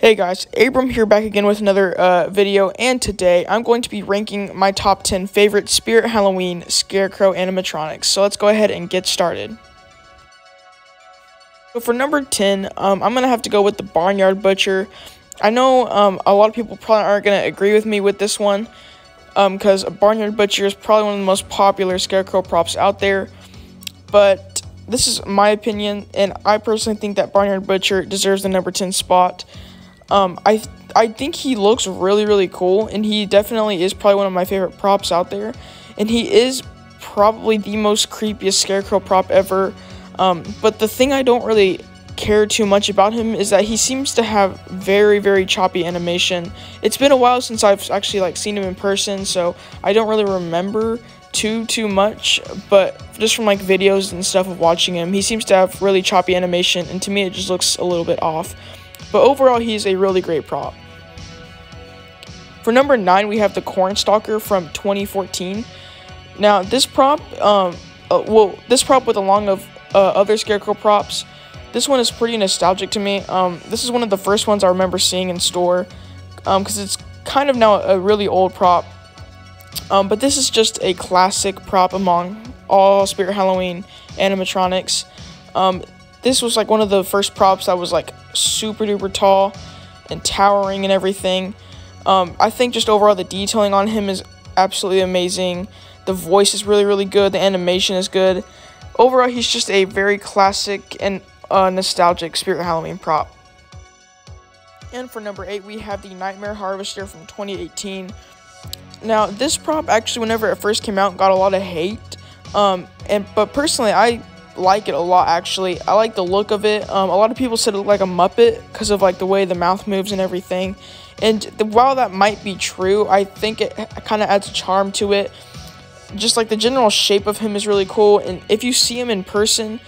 Hey guys, Abram here back again with another video, and today I'm going to be ranking my top 10 favorite Spirit Halloween Scarecrow animatronics. So let's go ahead and get started. So for number 10, I'm going to have to go with the Barnyard Butcher. I know a lot of people probably aren't going to agree with me with this one, because Barnyard Butcher is probably one of the most popular Scarecrow props out there, but this is my opinion, and I personally think that Barnyard Butcher deserves the number 10 spot. I think he looks really cool, and he definitely is probably one of my favorite props out there, and he is probably the most creepiest Scarecrow prop ever. But the thing I don't really care too much about him is that he seems to have very choppy animation. It's been a while since I've actually seen him in person, so I don't really remember too much, but just from videos and stuff of watching him, he seems to have really choppy animation, and to me it just looks a little bit off. But overall, he's a really great prop. For number 9, we have the Corn Stalker from 2014. Now, this prop, this prop with along of other Scarecrow props, this one is pretty nostalgic to me. This is one of the first ones I remember seeing in store, because it's kind of now a really old prop. But this is just a classic prop among all Spirit Halloween animatronics. This was one of the first props that was super duper tall and towering and everything. I think just overall the detailing on him is absolutely amazing. The voice is really good. The animation is good. Overall, he's just a very classic and nostalgic Spirit Halloween prop. And for number 8, we have the Nightmare Harvester from 2018. Now, this prop actually, whenever it first came out, got a lot of hate. But personally, I like it a lot. Actually, I like the look of it. A lot of people said it looked like a Muppet because of the way the mouth moves and everything, and while that might be true, I think it kind of adds a charm to it. Just the general shape of him is really cool, and if you see him in person,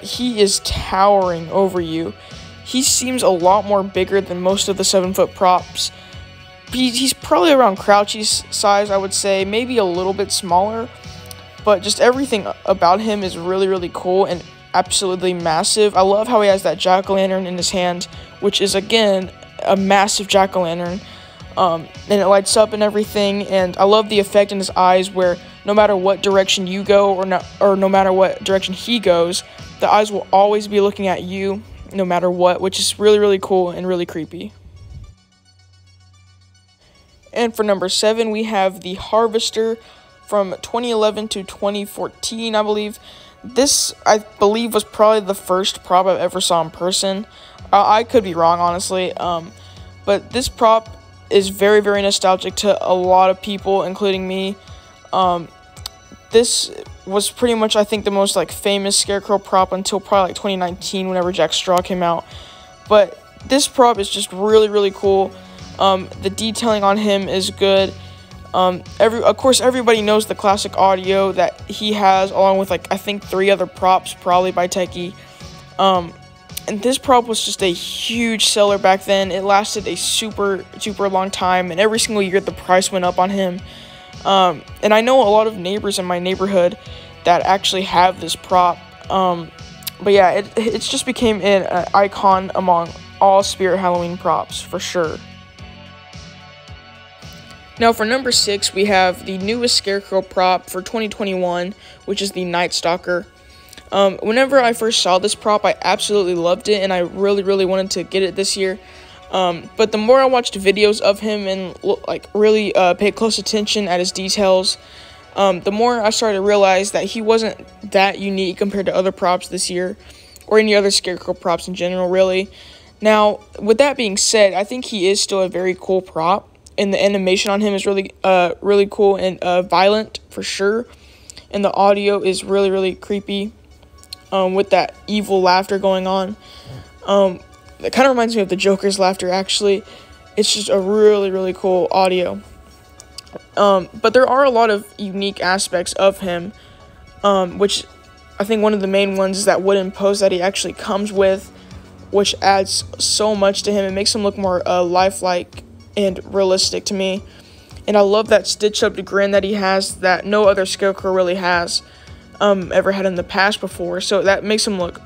he is towering over you. He seems a lot more bigger than most of the 7-foot props. He's probably around Crouchy's size, I would say, maybe a little bit smaller. But just everything about him is really cool and absolutely massive. I love how he has that jack-o'-lantern in his hand, which is, again, a massive jack-o'-lantern. And it lights up and everything. And I love the effect in his eyes where no matter what direction you go or no matter what direction he goes, the eyes will always be looking at you no matter what, which is really cool and really creepy. And for number 7, we have the Harvester from 2011 to 2014, I believe. This, I believe, was probably the first prop I ever saw in person. I could be wrong, honestly. But this prop is very nostalgic to a lot of people, including me. This was pretty much, I think, the most famous Scarecrow prop until probably 2019, whenever Jack Straw came out. But this prop is just really cool. The detailing on him is good. Of course, everybody knows the classic audio that he has, along with I think 3 other props, probably by Techie. And this prop was just a huge seller back then. It lasted a super long time, and every single year the price went up on him. And I know a lot of neighbors in my neighborhood that actually have this prop. But yeah, it's just became an icon among all Spirit Halloween props for sure. Now for number 6, we have the newest Scarecrow prop for 2021, which is the Night Stalker. Whenever I first saw this prop, I absolutely loved it, and I really wanted to get it this year. But the more I watched videos of him and really paid close attention at his details, the more I started to realize that he wasn't that unique compared to other props this year, or any other Scarecrow props in general, really. Now, with that being said, I think he is still a very cool prop. And the animation on him is really cool and violent for sure. And the audio is really creepy, with that evil laughter going on. It kind of reminds me of the Joker's laughter, actually. It's just a really cool audio. But there are a lot of unique aspects of him, which I think one of the main ones is that wooden post that he actually comes with, which adds so much to him. It makes him look more lifelike and realistic to me. And I love that stitched up grin that he has that no other Scarecrow really has ever had in the past before. So that makes him look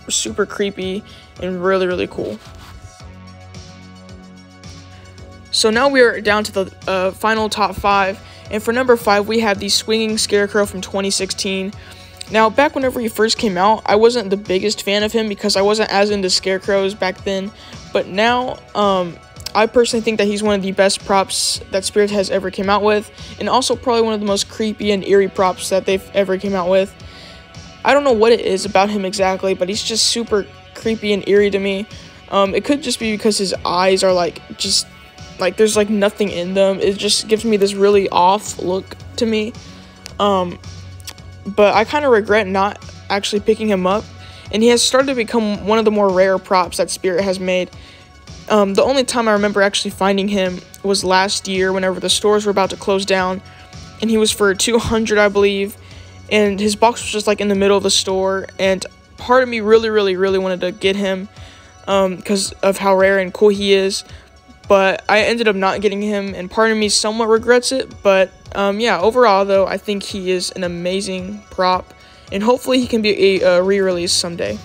super creepy and really cool. So now we are down to the final top 5, and for number 5 we have the Swinging Scarecrow from 2016. Now, back whenever he first came out, I wasn't the biggest fan of him because I wasn't as into Scarecrows back then, but now, I personally think that he's one of the best props that Spirit has ever came out with, and also probably one of the most creepy and eerie props that they've ever came out with. I don't know what it is about him exactly, but he's just super creepy and eerie to me. It could just be because his eyes are just there's nothing in them. It just gives me this really off look to me. But I kind of regret not actually picking him up, and he has started to become one of the more rare props that Spirit has made. The only time I remember actually finding him was last year whenever the stores were about to close down, and he was for $200, I believe, and his box was just in the middle of the store, and part of me really wanted to get him because of how rare and cool he is, but I ended up not getting him, and part of me somewhat regrets it. But yeah, overall though, I think he is an amazing prop, and hopefully he can be a re-release someday.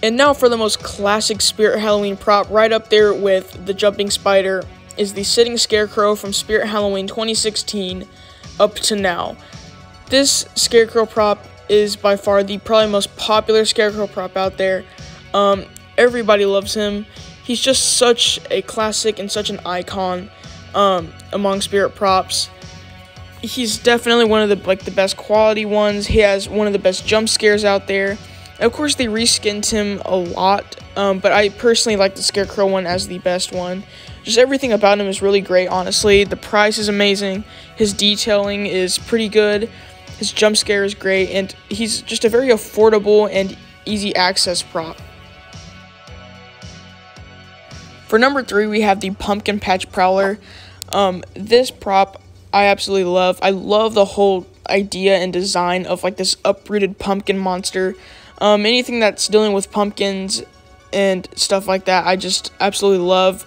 And now for the most classic Spirit Halloween prop, right up there with the Jumping Spider, is the Sitting Scarecrow from Spirit Halloween 2016 up to now. This Scarecrow prop is by far the probably most popular Scarecrow prop out there. Everybody loves him. He's just such a classic and such an icon among Spirit props. He's definitely one of the best quality ones. He has one of the best jump scares out there. Of course, they reskinned him a lot, but I personally like the Scarecrow one as the best one. Just everything about him is really great, honestly. The price is amazing. His detailing is pretty good. His jump scare is great, and he's just a very affordable and easy access prop. For number 3, we have the Pumpkin Patch Prowler. This prop I absolutely love. I love the whole idea and design of this uprooted pumpkin monster. Anything that's dealing with pumpkins and stuff like that, I just absolutely love.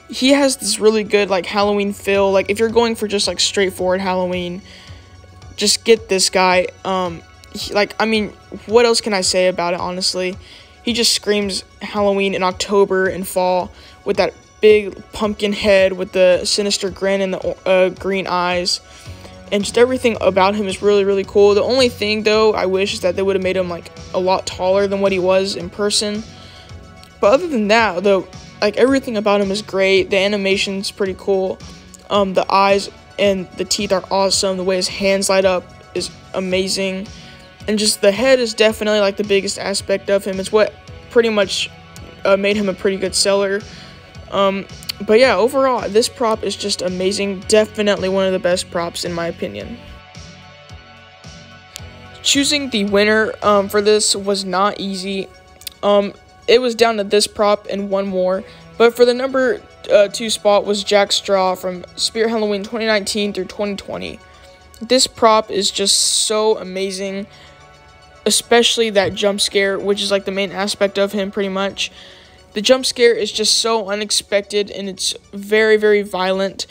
He has this really good Halloween feel. If you're going for just straightforward Halloween, just get this guy. I mean, what else can I say about it, honestly? He just screams Halloween in October and fall with that big pumpkin head with the sinister grin and the green eyes. And just everything about him is really cool. The only thing, though, I wish is that they would have made him, a lot taller than what he was in person. But other than that, though, everything about him is great. The animation's pretty cool. The eyes and the teeth are awesome. The way his hands light up is amazing. And just the head is definitely, the biggest aspect of him. It's what pretty much made him a pretty good seller. But yeah, overall, this prop is just amazing. Definitely one of the best props in my opinion. Choosing the winner for this was not easy. It was down to this prop and one more. But for the number 2 spot was Jack Straw from Spirit Halloween 2019 through 2020. This prop is just so amazing. Especially that jump scare, which is the main aspect of him pretty much. The jump scare is just so unexpected, and it's very violent.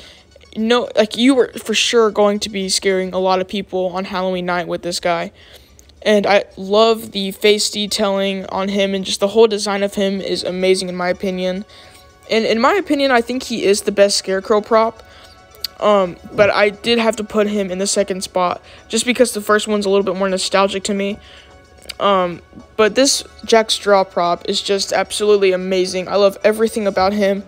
You were for sure going to be scaring a lot of people on Halloween night with this guy. And I love the face detailing on him, and just the whole design of him is amazing in my opinion. And in my opinion, I think he is the best Scarecrow prop. But I did have to put him in the second spot, just because the first one's a little bit more nostalgic to me. But this Jack Straw prop is just absolutely amazing. I love everything about him.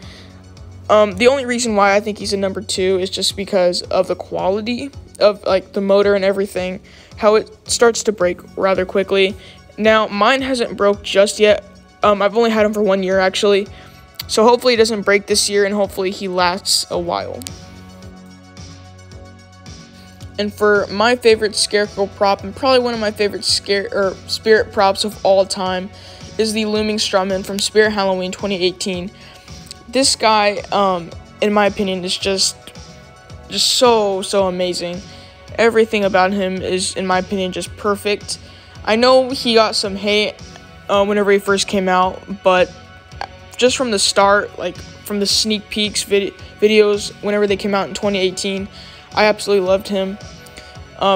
The only reason why I think he's a number 2 is just because of the quality of the motor and everything, how it starts to break rather quickly. Now, mine hasn't broke just yet. I've only had him for 1 year actually, so hopefully he doesn't break this year, and hopefully he lasts a while. And for my favorite Scarecrow prop, and probably one of my favorite Spirit props of all time, is the Looming Strawman from Spirit Halloween 2018. This guy, in my opinion, is just so amazing. Everything about him is, in my opinion, just perfect. I know he got some hate whenever he first came out, but just from the start, from the sneak peeks videos whenever they came out in 2018, I absolutely loved him.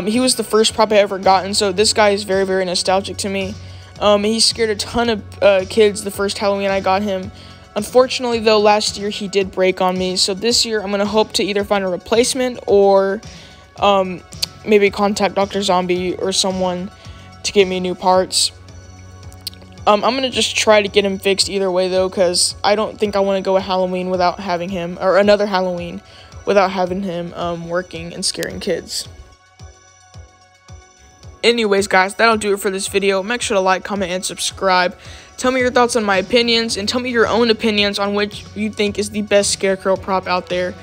He was the first prop I ever gotten, so this guy is very nostalgic to me. He scared a ton of kids the first Halloween I got him. Unfortunately, though, last year he did break on me, so this year I'm going to hope to either find a replacement or maybe contact Dr. Zombie or someone to get me new parts. I'm going to just try to get him fixed either way, though, because I don't think I want to go a Halloween without having him, or another Halloween without having him working and scaring kids. Anyways, guys, that'll do it for this video. Make sure to like, comment, and subscribe. Tell me your thoughts on my opinions, and tell me your own opinions on which you think is the best Scarecrow prop out there.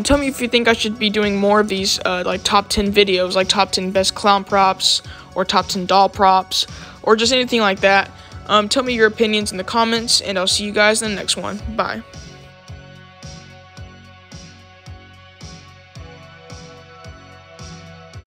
Tell me if you think I should be doing more of these, like top 10 videos, like top 10 best clown props, or top 10 doll props, or just anything like that. Tell me your opinions in the comments, and I'll see you guys in the next one. Bye.